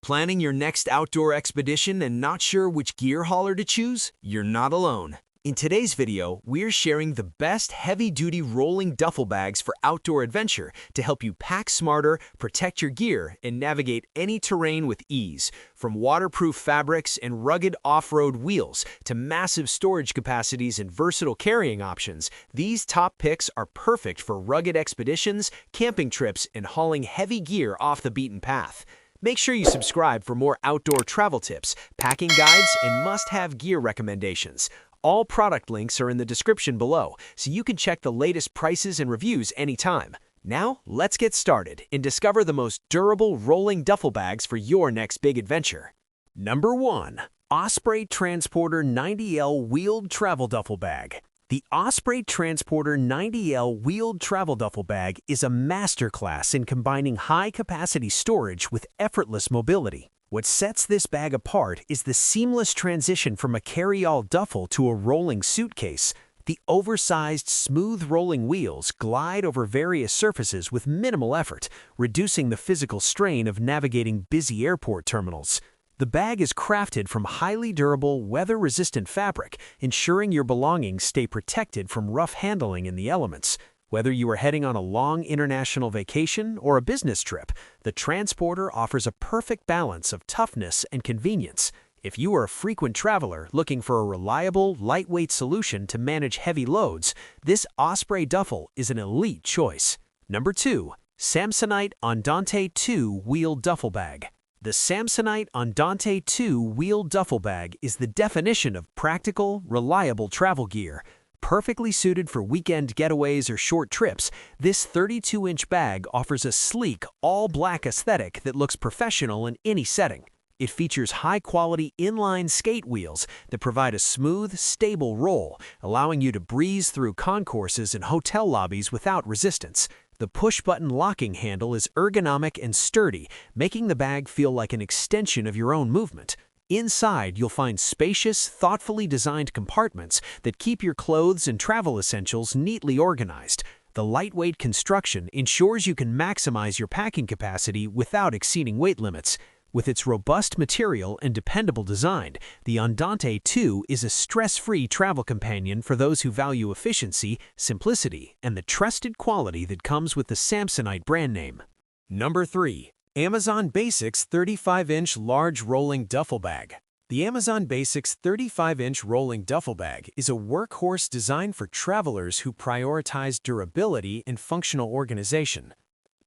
Planning your next outdoor expedition and not sure which gear hauler to choose? You're not alone. In today's video, we're sharing the best heavy-duty rolling duffel bags for outdoor adventure to help you pack smarter, protect your gear, and navigate any terrain with ease. From waterproof fabrics and rugged off-road wheels to massive storage capacities and versatile carrying options, these top picks are perfect for rugged expeditions, camping trips, and hauling heavy gear off the beaten path. Make sure you subscribe for more outdoor travel tips, packing guides, and must-have gear recommendations. All product links are in the description below, so you can check the latest prices and reviews anytime. Now, let's get started and discover the most durable rolling duffel bags for your next big adventure. Number 1. Osprey Transporter 90L Wheeled Travel Duffel Bag. The Osprey Transporter 90L Wheeled Travel Duffel Bag is a masterclass in combining high-capacity storage with effortless mobility. What sets this bag apart is the seamless transition from a carry-all duffel to a rolling suitcase. The oversized, smooth-rolling wheels glide over various surfaces with minimal effort, reducing the physical strain of navigating busy airport terminals. The bag is crafted from highly durable, weather-resistant fabric, ensuring your belongings stay protected from rough handling in the elements. Whether you are heading on a long international vacation or a business trip, the Transporter offers a perfect balance of toughness and convenience. If you are a frequent traveler looking for a reliable, lightweight solution to manage heavy loads, this Osprey duffel is an elite choice. Number 2. Samsonite Andante 2 Wheeled Duffel Bag. The Samsonite Andante 2 Wheeled Duffel Bag is the definition of practical, reliable travel gear. Perfectly suited for weekend getaways or short trips, this 32-inch bag offers a sleek, all-black aesthetic that looks professional in any setting. It features high-quality inline skate wheels that provide a smooth, stable roll, allowing you to breeze through concourses and hotel lobbies without resistance. The push-button locking handle is ergonomic and sturdy, making the bag feel like an extension of your own movement. Inside, you'll find spacious, thoughtfully designed compartments that keep your clothes and travel essentials neatly organized. The lightweight construction ensures you can maximize your packing capacity without exceeding weight limits. With its robust material and dependable design, the Andante 2 is a stress-free travel companion for those who value efficiency, simplicity, and the trusted quality that comes with the Samsonite brand name. Number 3. Amazon Basics 35-inch Large Rolling Duffel Bag. The Amazon Basics 35-inch rolling duffel bag is a workhorse designed for travelers who prioritize durability and functional organization.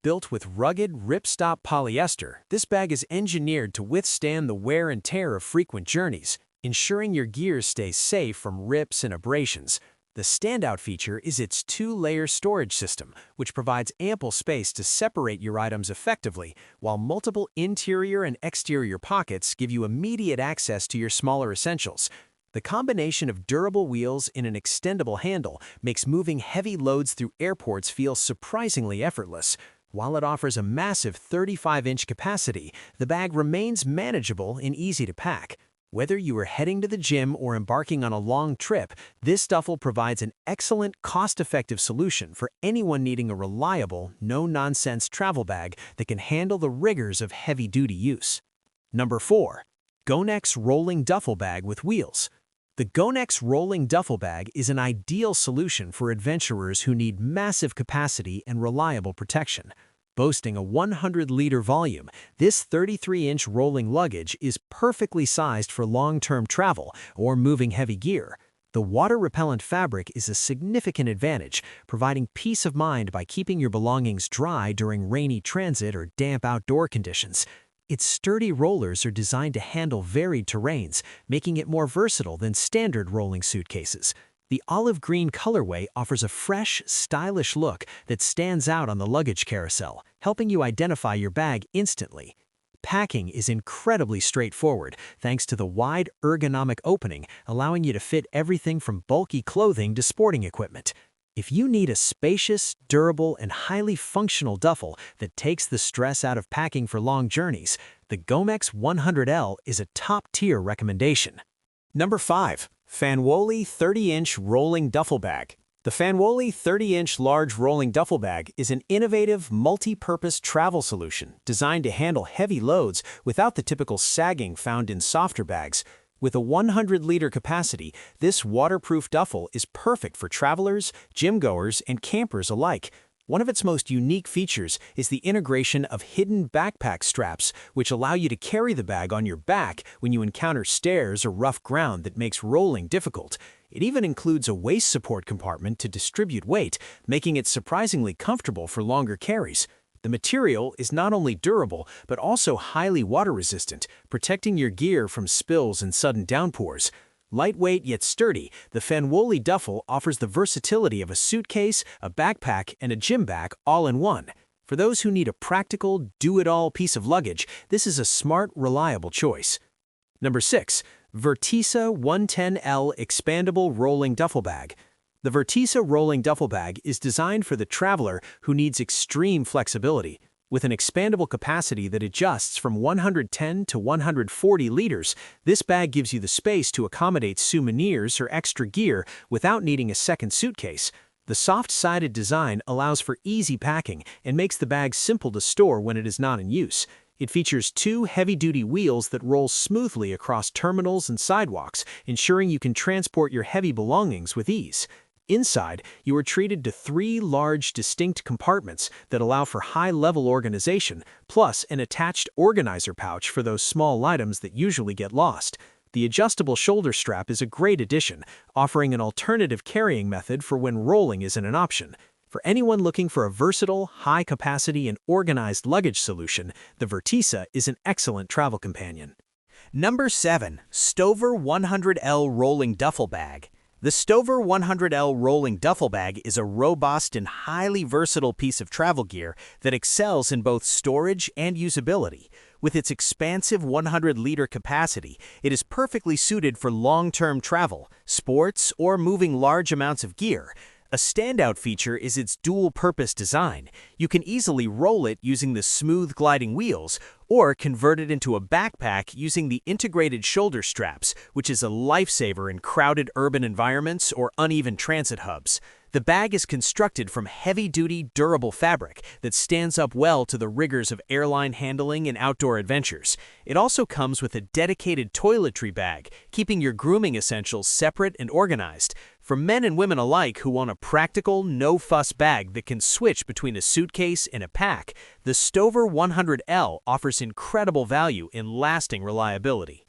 Built with rugged, ripstop polyester, this bag is engineered to withstand the wear and tear of frequent journeys, ensuring your gear stays safe from rips and abrasions. The standout feature is its 2-layer storage system, which provides ample space to separate your items effectively, while multiple interior and exterior pockets give you immediate access to your smaller essentials. The combination of durable wheels and an extendable handle makes moving heavy loads through airports feel surprisingly effortless. While it offers a massive 35-inch capacity, the bag remains manageable and easy to pack. Whether you are heading to the gym or embarking on a long trip, this duffel provides an excellent, cost-effective solution for anyone needing a reliable, no-nonsense travel bag that can handle the rigors of heavy-duty use. Number 4. Gonex Rolling Duffel Bag with Wheels. The Gonex Rolling Duffel Bag is an ideal solution for adventurers who need massive capacity and reliable protection. Boasting a 100-liter volume, this 33-inch rolling luggage is perfectly sized for long-term travel or moving heavy gear. The water-repellent fabric is a significant advantage, providing peace of mind by keeping your belongings dry during rainy transit or damp outdoor conditions. Its sturdy rollers are designed to handle varied terrains, making it more versatile than standard rolling suitcases. The olive green colorway offers a fresh, stylish look that stands out on the luggage carousel, helping you identify your bag instantly. Packing is incredibly straightforward thanks to the wide, ergonomic opening, allowing you to fit everything from bulky clothing to sporting equipment. If you need a spacious, durable, and highly functional duffel that takes the stress out of packing for long journeys, the Gomex 100L is a top-tier recommendation. Number 5. Fanwoli 30-inch Rolling Duffel Bag. The The Fanwoli 30-inch large rolling duffel bag is an innovative, multi-purpose travel solution designed to handle heavy loads without the typical sagging found in softer bags. With a 100-liter capacity, this waterproof duffel is perfect for travelers, gym-goers, and campers alike. One of its most unique features is the integration of hidden backpack straps, which allow you to carry the bag on your back when you encounter stairs or rough ground that makes rolling difficult. It even includes a waist support compartment to distribute weight, making it surprisingly comfortable for longer carries. The material is not only durable, but also highly water-resistant, protecting your gear from spills and sudden downpours. Lightweight yet sturdy, the Fanwoli duffel offers the versatility of a suitcase, a backpack, and a gym bag all in one. For those who need a practical, do-it-all piece of luggage, this is a smart, reliable choice. Number 6. Vertisa 110L Expandable Rolling Duffel Bag. The Vertisa Rolling Duffel Bag is designed for the traveler who needs extreme flexibility. With an expandable capacity that adjusts from 110 to 140 liters, this bag gives you the space to accommodate souvenirs or extra gear without needing a second suitcase. The soft-sided design allows for easy packing and makes the bag simple to store when it is not in use. It features 2 heavy-duty wheels that roll smoothly across terminals and sidewalks, ensuring you can transport your heavy belongings with ease. Inside, you are treated to 3 large, distinct compartments that allow for high-level organization, plus an attached organizer pouch for those small items that usually get lost. The adjustable shoulder strap is a great addition, offering an alternative carrying method for when rolling isn't an option. For anyone looking for a versatile, high-capacity, and organized luggage solution, the Vertisa is an excellent travel companion. Number 7. Stover 100L Rolling Duffel Bag. The Stover 100L Rolling Duffel Bag is a robust and highly versatile piece of travel gear that excels in both storage and usability. With its expansive 100-liter capacity, it is perfectly suited for long-term travel, sports, or moving large amounts of gear. A standout feature is its dual-purpose design. You can easily roll it using the smooth gliding wheels, or convert it into a backpack using the integrated shoulder straps, which is a lifesaver in crowded urban environments or uneven transit hubs. The bag is constructed from heavy-duty, durable fabric that stands up well to the rigors of airline handling and outdoor adventures. It also comes with a dedicated toiletry bag, keeping your grooming essentials separate and organized. For men and women alike who want a practical, no-fuss bag that can switch between a suitcase and a pack, the Stover 100L offers incredible value in lasting reliability.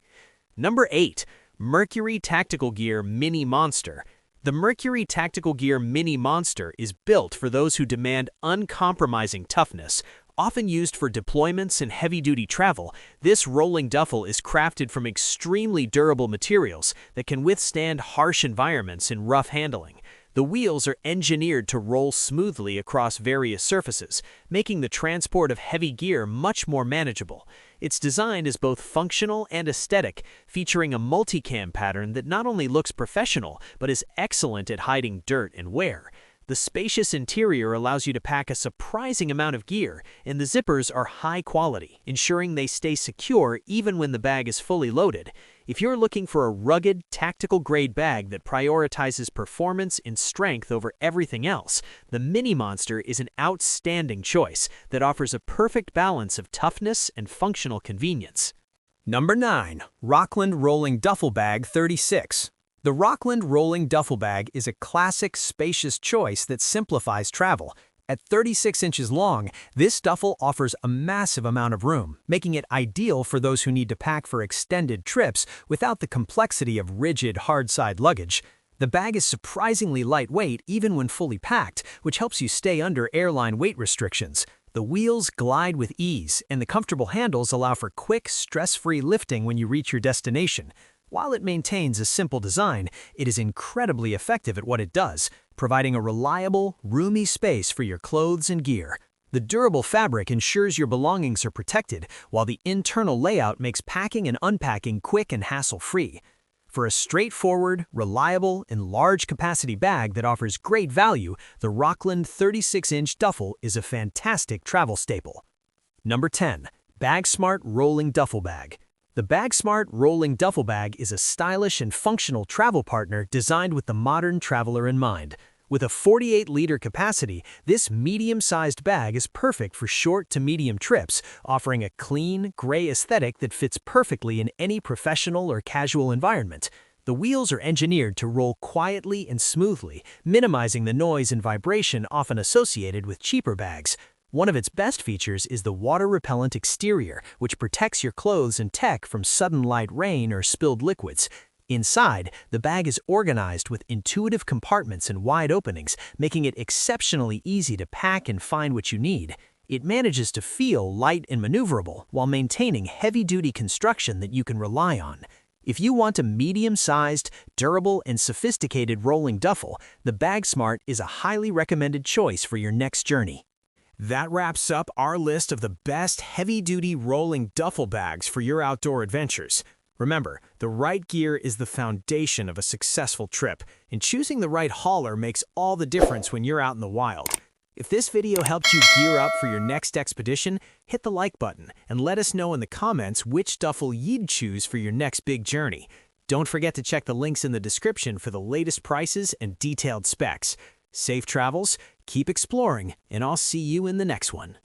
Number 8. Mercury Tactical Gear Mini Monster. The Mercury Tactical Gear Mini Monster is built for those who demand uncompromising toughness. Often used for deployments and heavy-duty travel, this rolling duffel is crafted from extremely durable materials that can withstand harsh environments and rough handling. The wheels are engineered to roll smoothly across various surfaces, making the transport of heavy gear much more manageable. Its design is both functional and aesthetic, featuring a multicam pattern that not only looks professional, but is excellent at hiding dirt and wear. The spacious interior allows you to pack a surprising amount of gear, and the zippers are high quality, ensuring they stay secure even when the bag is fully loaded. If you're looking for a rugged, tactical-grade bag that prioritizes performance and strength over everything else, the Mini Monster is an outstanding choice that offers a perfect balance of toughness and functional convenience. Number 9. Rockland Rolling Duffel Bag 36. The Rockland Rolling Duffel Bag is a classic, spacious choice that simplifies travel. At 36 inches long, this duffel offers a massive amount of room, making it ideal for those who need to pack for extended trips without the complexity of rigid, hard-side luggage. The bag is surprisingly lightweight even when fully packed, which helps you stay under airline weight restrictions. The wheels glide with ease, and the comfortable handles allow for quick, stress-free lifting when you reach your destination. While it maintains a simple design, it is incredibly effective at what it does, providing a reliable, roomy space for your clothes and gear. The durable fabric ensures your belongings are protected, while the internal layout makes packing and unpacking quick and hassle-free. For a straightforward, reliable, and large-capacity bag that offers great value, the Rockland 36-inch duffel is a fantastic travel staple. Number 10. BagSmart Rolling Duffel Bag. The BagSmart Rolling Duffel Bag is a stylish and functional travel partner designed with the modern traveler in mind. With a 48-liter capacity, this medium-sized bag is perfect for short to medium trips, offering a clean, gray aesthetic that fits perfectly in any professional or casual environment. The wheels are engineered to roll quietly and smoothly, minimizing the noise and vibration often associated with cheaper bags. One of its best features is the water-repellent exterior, which protects your clothes and tech from sudden light rain or spilled liquids. Inside, the bag is organized with intuitive compartments and wide openings, making it exceptionally easy to pack and find what you need. It manages to feel light and maneuverable while maintaining heavy-duty construction that you can rely on. If you want a medium-sized, durable, and sophisticated rolling duffel, the Bag Smart is a highly recommended choice for your next journey. That wraps up our list of the best heavy-duty rolling duffel bags for your outdoor adventures. Remember, the right gear is the foundation of a successful trip, and choosing the right hauler makes all the difference when you're out in the wild. If this video helped you gear up for your next expedition, hit the like button and let us know in the comments which duffel you'd choose for your next big journey. Don't forget to check the links in the description for the latest prices and detailed specs. Safe travels, keep exploring, and I'll see you in the next one.